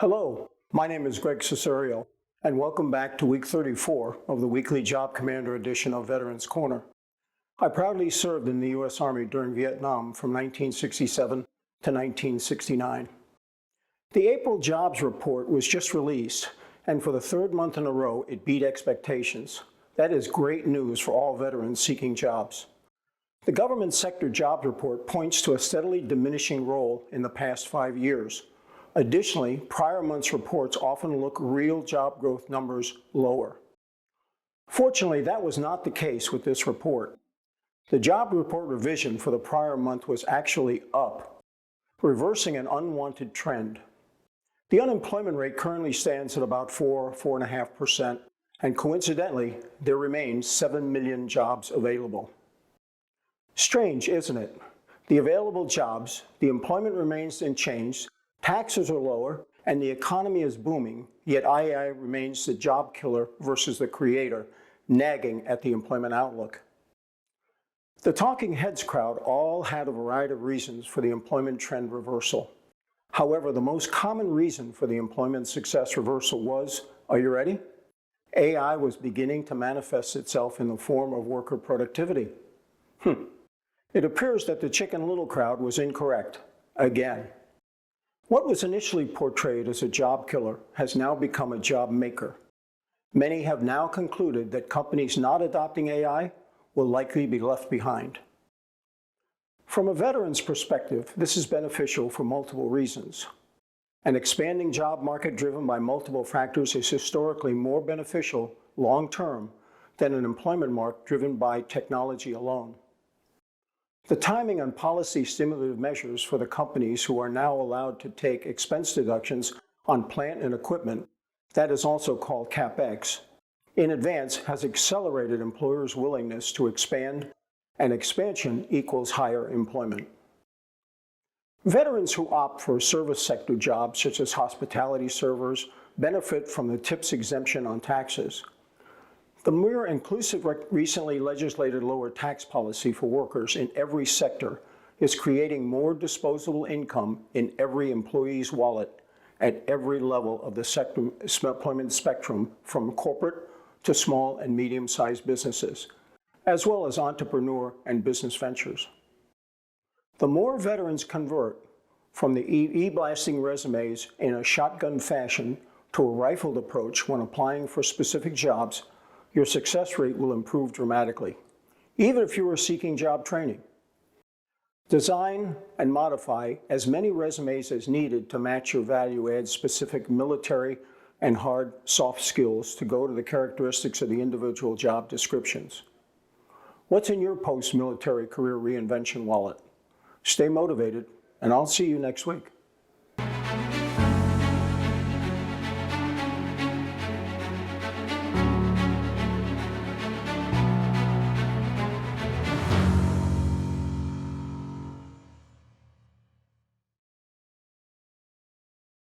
Hello, my name is Gregg Cesario, and welcome back to week 34 of the weekly JobCommander edition of Veterans Corner. I proudly served in the U.S. Army during Vietnam from 1967 to 1969. The April jobs report was just released, and for the third month in a row, it beat expectations. That is great news for all veterans seeking jobs. The government sector jobs report points to a steadily diminishing role in the past 5 years. Additionally, prior months' reports often look real job growth numbers lower. Fortunately, that was not the case with this report. The job report revision for the prior month was actually up, reversing an unwanted trend. The unemployment rate currently stands at about 4.5%, and coincidentally, there remain 7 million jobs available. Strange, isn't it? The available jobs, the employment remains unchanged, taxes are lower, and the economy is booming, yet AI remains the job killer versus the creator, nagging at the employment outlook. The talking heads crowd all had a variety of reasons for the employment trend reversal. However, the most common reason for the employment success reversal was, are you ready? AI was beginning to manifest itself in the form of worker productivity. It appears that the Chicken Little crowd was incorrect, again. What was initially portrayed as a job killer has now become a job maker. Many have now concluded that companies not adopting AI will likely be left behind. From a veteran's perspective, this is beneficial for multiple reasons. An expanding job market driven by multiple factors is historically more beneficial long-term than an employment market driven by technology alone. The timing on policy stimulative measures for the companies who are now allowed to take expense deductions on plant and equipment, that is also called CapEx, in advance has accelerated employers' willingness to expand, and expansion equals higher employment. Veterans who opt for service sector jobs, such as hospitality servers, benefit from the TIPS exemption on taxes. The more inclusive recently legislated lower tax policy for workers in every sector is creating more disposable income in every employee's wallet at every level of the employment spectrum, from corporate to small and medium-sized businesses, as well as entrepreneur and business ventures. The more veterans convert from the e-blasting resumes in a shotgun fashion to a rifled approach when applying for specific jobs, your success rate will improve dramatically, even if you are seeking job training. Design and modify as many resumes as needed to match your value-add specific military and hard soft skills to go to the characteristics of the individual job descriptions. What's in your post-military career reinvention wallet? Stay motivated, and I'll see you next week.